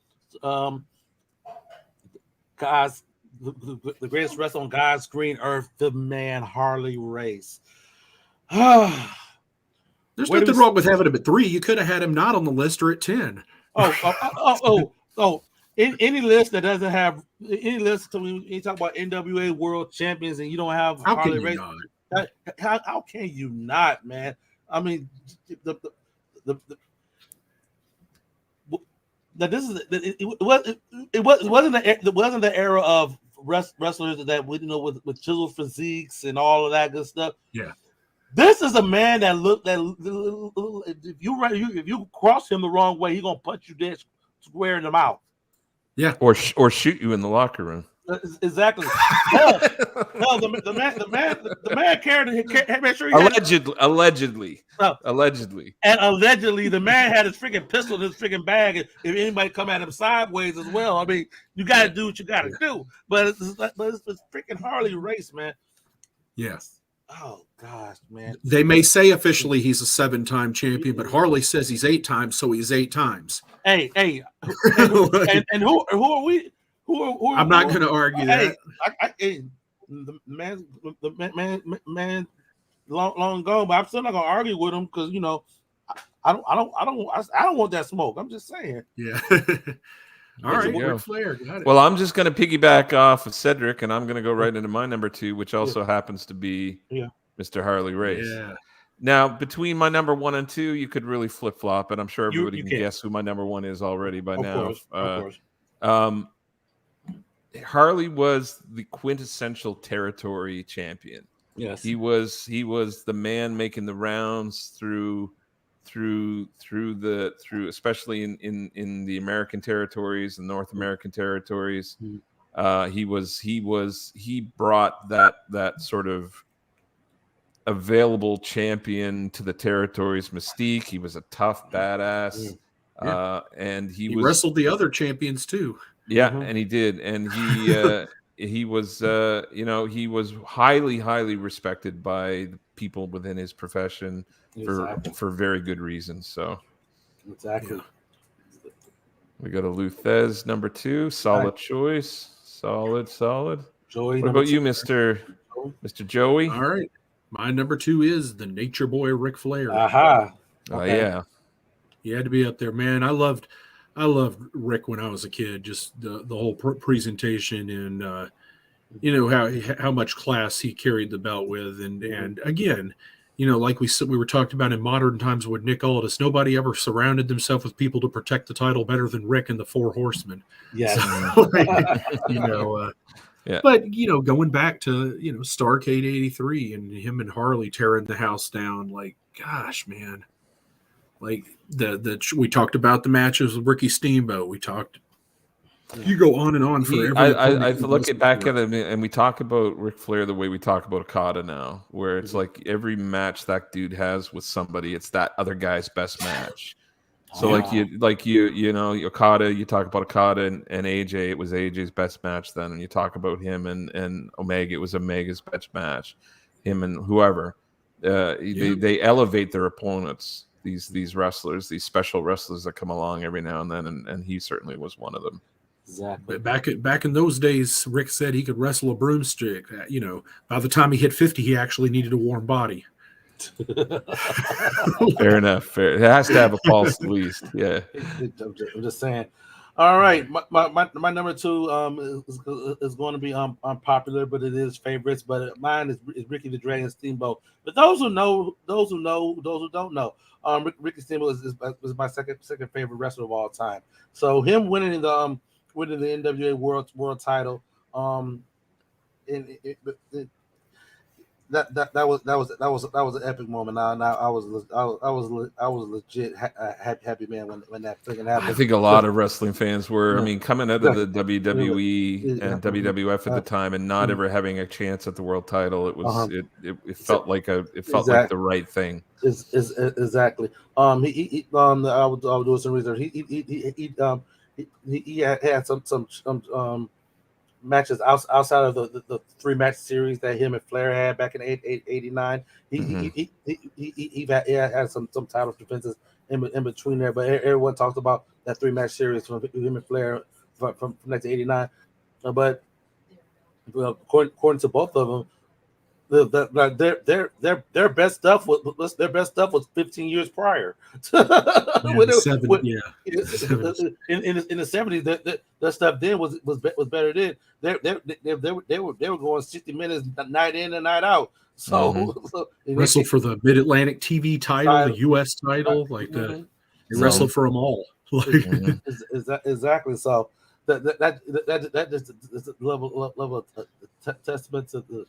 Guys, the greatest wrestler on God's green earth, the man Harley Race. There's nothing wrong with having him at 3. You could have had him not on the list or at 10. Any list that doesn't have any list to when you talk about NWA World Champions and you don't have Harley Race. How can you not, man? I mean, that this is it wasn't the era of wrestlers that with chiseled physiques and all of that good stuff. Yeah. This is a man that if you cross him the wrong way, he's gonna punch you dead square in the mouth. Yeah, or shoot you in the locker room. Exactly. No, the man carried. Make sure he allegedly. And allegedly, the man had his freaking pistol in his freaking bag. And if anybody come at him sideways as well, I mean, you got to do what you got to do. But it's freaking Harley Race, man. Yes. Oh gosh, man. They may say officially he's a 7-time champion, but Harley says he's 8 times, so he's 8 times. Hey, and who are we? I'm not going to argue that. The man, long gone, but I'm still not going to argue with him because I don't want that smoke. I'm just saying. Yeah. All right, Ric Flair. Got it. Well, I'm just going to piggyback off of Cedric, and I'm going to go right into my number 2, which also happens to be Mr. Harley Race. Yeah. Now, between my number 1 and 2, you could really flip flop, and I'm sure everybody can guess who my number 1 is already by now. Of course. Harley was the quintessential territory champion. Yes, he was the man making the rounds through especially in the American territories and North American territories. He brought that sort of available champion to the territories mystique. He was a tough badass. And he wrestled the other champions too. Yeah, and he did, and he was he was highly respected by the people within his profession for very good reasons. So exactly, we go to Luthez number 2, solid choice, solid. Joey, what about you, Mr. Joey? All right, my number 2 is the Nature Boy Ric Flair. Aha! Okay. Yeah, he had to be up there, man. I loved Rick when I was a kid. Just the whole presentation and how much class he carried the belt with, and again, like we were talking about in modern times with Nick Aldis, nobody ever surrounded themselves with people to protect the title better than Rick and the Four Horsemen. Yeah, so, But going back to Starrcade '83 and him and Harley tearing the house down, like gosh, man. Like we talked about the matches with Ricky Steamboat. You go on and on forever. I look back at it, and we talk about Ric Flair the way we talk about Okada now, where it's like every match that dude has with somebody, it's that other guy's best match. So Okada, you talk about Okada and AJ, it was AJ's best match then, and you talk about him and Omega, it was Omega's best match. Him and whoever, they elevate their opponents. These wrestlers, these special wrestlers that come along every now and then, and he certainly was one of them. Exactly. But back in those days, Rick said he could wrestle a broomstick. By the time he hit 50, he actually needed a warm body. Fair enough. It has to have a pulse at least. Yeah. I'm just saying. All right, my number 2 is going to be unpopular, but it is favorites. But mine is Ricky the Dragon Steamboat. But those who know, those who don't know, Ricky Steamboat is my second favorite wrestler of all time. So him winning the NWA World Title, that was an epic moment. Now I was legit happy man when that thing happened. I think a lot of wrestling fans were. I mean, coming out of the WWE and WWF at the time, and not ever having a chance at the world title, it was it felt like like the right thing. Exactly. I will do some research. He had some matches outside of the 3-match series that him and Flair had back in '89. He had some title defenses in between there, but everyone talks about that 3-match series from him and Flair from 1989. But according to both of them, their best stuff was 15 years prior. In the 70s, that stuff then was better then. They were going 60 minutes night in and night out. So, wrestled for the Mid-Atlantic TV title, the U.S. title, they wrestled for them all. Exactly. So that is a level of testament to the.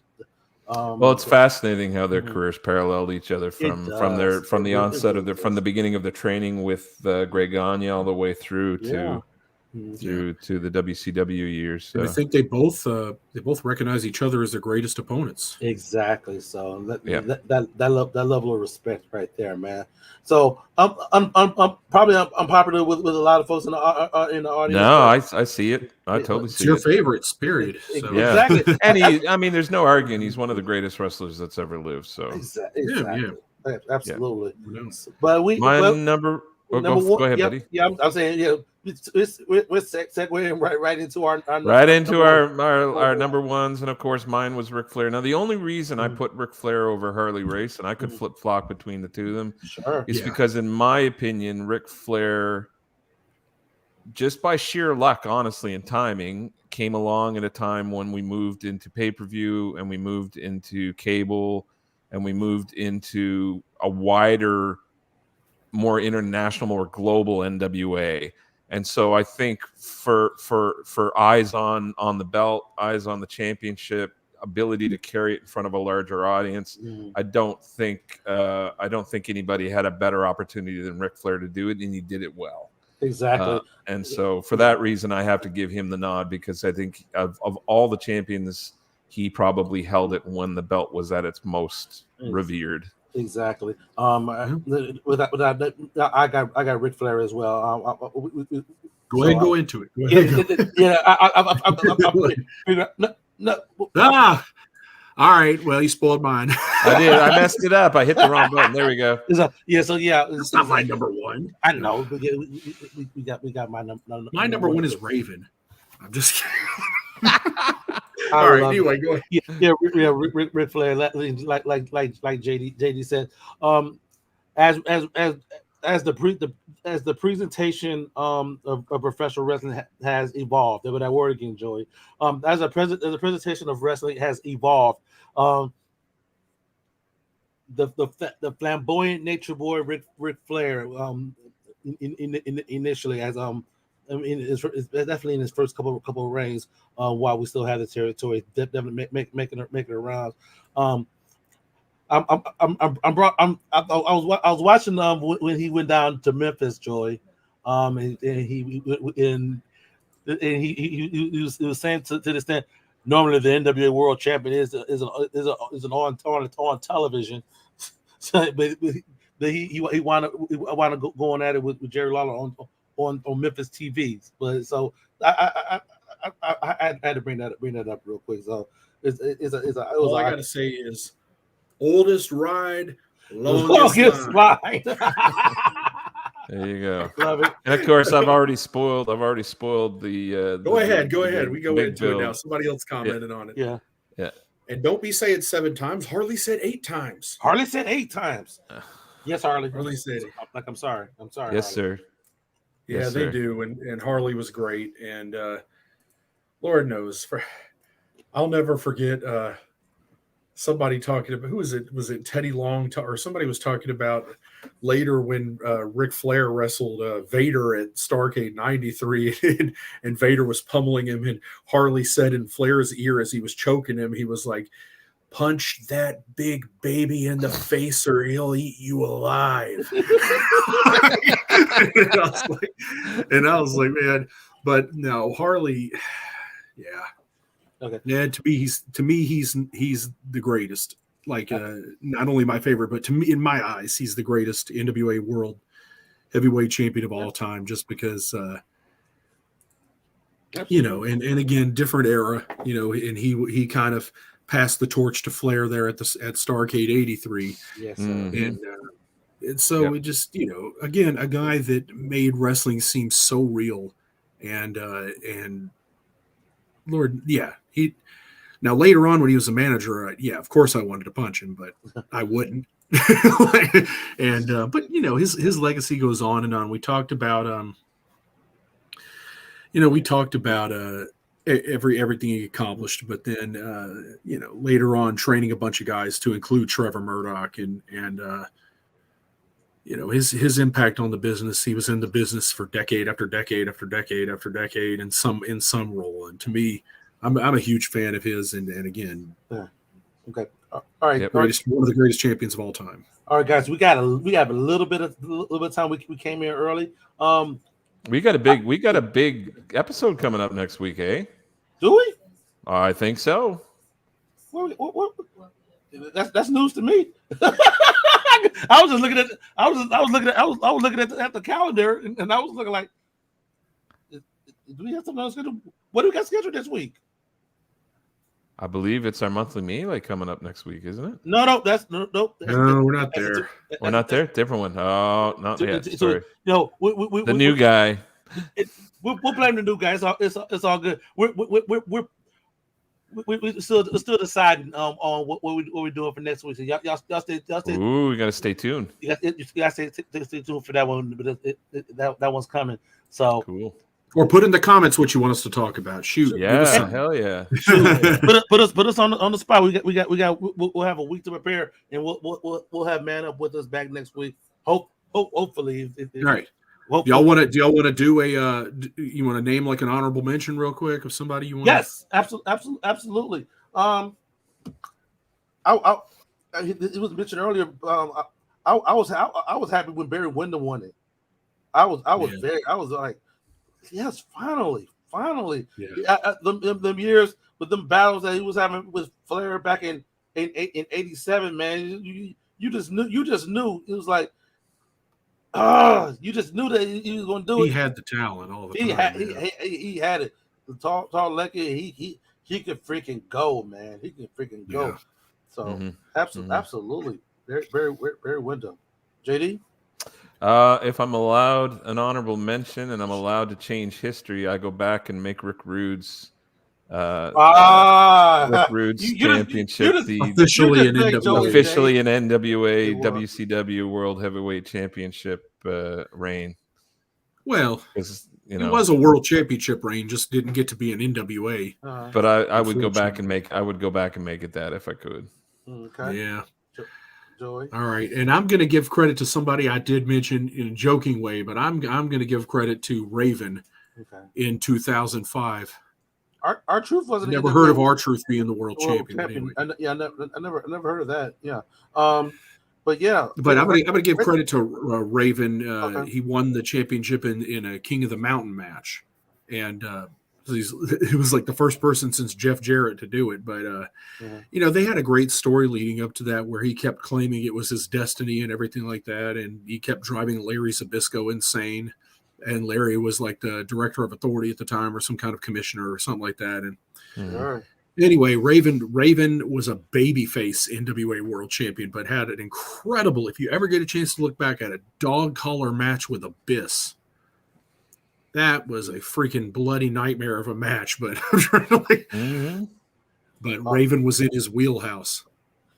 Well, it's fascinating how their careers paralleled each other It from does. the It onset really of does. from the beginning of the training with Greg Gagne all the way through Yeah. to the WCW years. And I So think they both recognize each other as their greatest opponents. Exactly. So Yeah. that level of respect right there, man. So I'm probably unpopular with a lot of folks in the audience. no, But I see it. I totally It's see your it. favorites, period. So Yeah, exactly. and I mean, there's no arguing. He's one of the greatest wrestlers that's ever lived. So Exactly. yeah. Absolutely. who knows? But My number. Oh, number go one. ahead, Yep. buddy. Yeah. I'm saying we're segueing right into our Right into number our one. number ones, and of course, mine was Ric Flair. Now, the only reason I put Ric Flair over Harley Race, and I could flip flop between the two of them, Sure. is Yeah. because, in my opinion, Ric Flair, just by sheer luck, honestly, and timing, came along at a time when we moved into pay-per-view and we moved into cable and we moved into a wider, more international, more global NWA. And so I think for eyes on the belt, eyes on the championship, ability to carry it in front of a larger audience, I don't think anybody had a better opportunity than Ric Flair to do it, and he did it well. Exactly. And so for that reason, I have to give him the nod, because I think of all the champions, he probably held it when the belt was at its most revered. Exactly. Without I got Ric Flair as well. Go ahead, go into it. Go ahead. No. All right. Well, you spoiled mine. I did. I messed it up. I hit the wrong button. There we go. It's not my number one. I know, but yeah, we got my number. My number one is Raven. I'm just kidding. All All right. Anyway, go ahead. Ric Flair, like JD said, as the presentation of professional wrestling has evolved. There was that word again, Joey. As the presentation of wrestling has evolved, the flamboyant nature boy Ric Flair, initially as it's definitely in his first couple of reigns, while we still have the territory, definitely making it around. I was watching when he went down to Memphis, Joy, and he was saying to the extent, normally the NWA World Champion is on television, so, but he wound up going at it with Jerry Lawler on Memphis TV. But so I had to bring that up real quick. So all I gotta say is oldest ride, longest line. There you go. Love it. And of course, I've already spoiled the. Go ahead. We go big into build. it now. Somebody else commented on it. Yeah. And don't be saying 7 times. Harley said 8 times. Harley said 8 times. Yes, Harley. Harley said it. I'm sorry. Yes, Harley. sir. Yeah, Yes, they sir. do. And Harley was great. And Lord knows, I'll never forget somebody talking about, who was it? Was it Teddy Long or somebody was talking about later when Ric Flair wrestled Vader at Starrcade 93 and Vader was pummeling him, and Harley said in Flair's ear as he was choking him, he was like, "Punch that big baby in the face or he'll eat you alive." and I was like, man, but no, Harley, yeah. Okay. Yeah, to me he's the greatest. Like not only my favorite, but to me, in my eyes, he's the greatest NWA World Heavyweight Champion of all time. Just because, you know, and again, different era, you know, and he kind of passed the torch to Flair there at Starrcade 83. Yes. And so it just, you know, again, a guy that made wrestling seem so real, and Lord, yeah, now later on when he was a manager, yeah, of course I wanted to punch him, but I wouldn't. And but you know, his legacy goes on and on. We talked about everything he accomplished, but then you know, later on training a bunch of guys to include Trevor Murdoch and his impact on the business. He was in the business for decade after decade after decade after decade in some role. And to me, I'm a huge fan of his. And again, okay, all right, Yep. one of the greatest champions of all time. All right, guys, we have a little bit of time. We came in early. We got a big episode coming up next week, eh? Do we? I think so. What? That's news to me. I was just looking at the calendar, and I was looking like, do we have something else scheduled? What do we got scheduled this week? I believe it's our monthly melee coming up next week, isn't it? No, No, we're not there. We're not there. Different one. Oh, not yet. Sorry. No, the new guy. We'll blame the new guy. It's all good. We're still deciding on what we're doing for next week. So y'all stay. Ooh, we gotta stay tuned. You gotta stay tuned for that one. But that one's coming. So cool. Or put in the comments what you want us to talk about. Shoot. Yeah, hell yeah. put us on the spot. We'll have a week to prepare, and we'll have Man Up with us back next week. Hopefully. Right. Do y'all want to do a? You want to name like an honorable mention real quick of somebody you want? Yes, absolutely. It was mentioned earlier. I was happy when Barry Windham won it. I was like, yes, finally. Yeah. Them years with them battles that he was having with Flair back in '87, man. You just knew it was like. You just knew that he was going to do it. He had the talent all the time. He had it. The tall Lecky, he could freaking go, man. He can freaking go. Yeah. So absolutely, very Windham. JD. If I'm allowed an honorable mention and I'm allowed to change history, I go back and make Rick Rude's championship officially an NWA WCW World Heavyweight Championship reign. Well, you know, it was a world championship reign, just didn't get to be an NWA. But I would go back and make it that if I could. Okay. Yeah. Joey. All right, and I'm going to give credit to somebody I did mention in a joking way, but I'm going to give credit to Raven in 2005. Our Truth wasn't. Never heard of our Truth being the world champion. Anyway. I never heard of that. Yeah. But yeah. But I'm gonna give credit to Raven. He won the championship in a King of the Mountain match, and he was like the first person since Jeff Jarrett to do it. But they had a great story leading up to that, where he kept claiming it was his destiny and everything like that, and he kept driving Larry Zbyszko insane. And Larry was like the director of authority at the time, or some kind of commissioner or something like that. And anyway, Raven was a babyface NWA World Champion, but had an incredible, if you ever get a chance to look back at it, dog collar match with Abyss. That was a freaking bloody nightmare of a match, but but Raven was in his wheelhouse.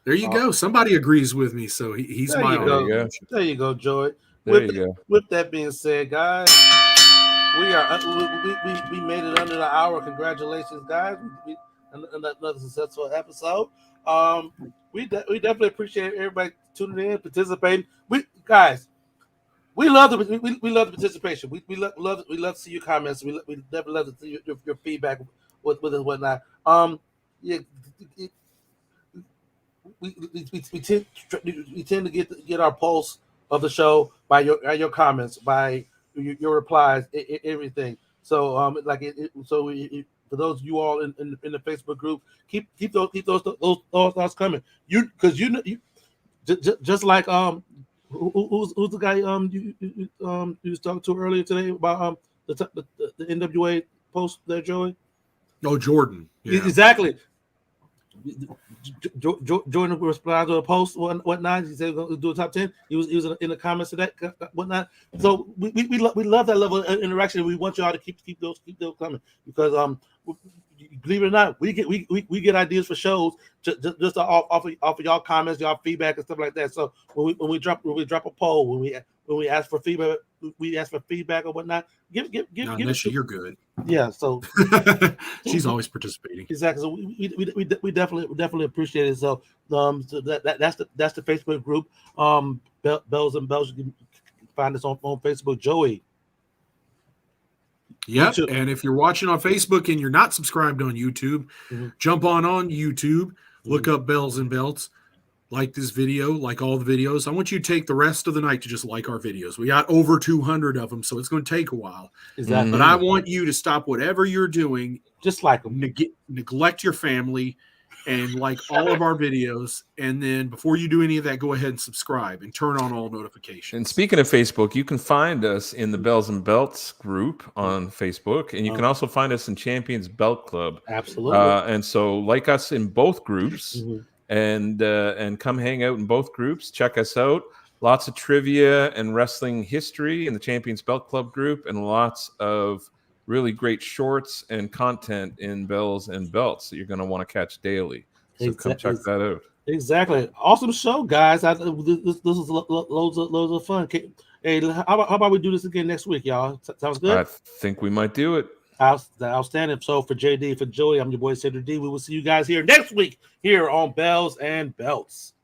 There you go. Somebody agrees with me, so he's my honor. There you go, Joey. With that being said, guys, we made it under the hour. Congratulations, guys! Another successful episode. We definitely appreciate everybody tuning in, participating. We love the participation. We love to see your comments. We definitely love to see your feedback with and whatnot. We tend to get our pulse of the show by your comments, by your replies, everything. So for those of you all in the Facebook group, keep those thoughts coming. You just like who's the guy you was talking to earlier today about the NWA post there, Joey? Oh, Jordan. Yeah. Exactly. Jordan responded to a post whatnot. He said we'll do a top 10. He was in the comments of that whatnot. So we love that level of interaction. We want y'all to keep those coming, because believe it or not, we get ideas for shows just off of y'all comments, y'all feedback and stuff like that. So when we drop a poll, when we ask for feedback, or whatnot, give you're good. Yeah, so she's always participating. exactly. So we definitely appreciate it. So that's the Facebook group. Bells and Bells. You can find us on Facebook. Joey. Yep. And if you're watching on Facebook and you're not subscribed on YouTube, jump on YouTube, look up Bells and Belts, like this video, like all the videos. I want you to take the rest of the night to just like our videos. We got over 200 of them, so it's going to take a while. Exactly. But I want you to stop whatever you're doing. Just like them. Neglect your family and like all of our videos. And then before you do any of that, go ahead and subscribe and turn on all notifications. And speaking of Facebook, you can find us in the Bells and Belts group on Facebook. And you can also find us in Champions Belt Club. Absolutely. And so like us in both groups. And come hang out in both groups. Check us out. Lots of trivia and wrestling history in the Champions Belt Club group, and lots of really great shorts and content in Bells and Belts that you're going to want to catch daily. So come check that out. Exactly. Awesome show, guys. This is loads of fun. Hey, how about we do this again next week, y'all? Sounds good? I think we might do it. Outstanding. So for JD, for Joey, I'm your boy Cedric D. We will see you guys here next week here on Bells and Belts.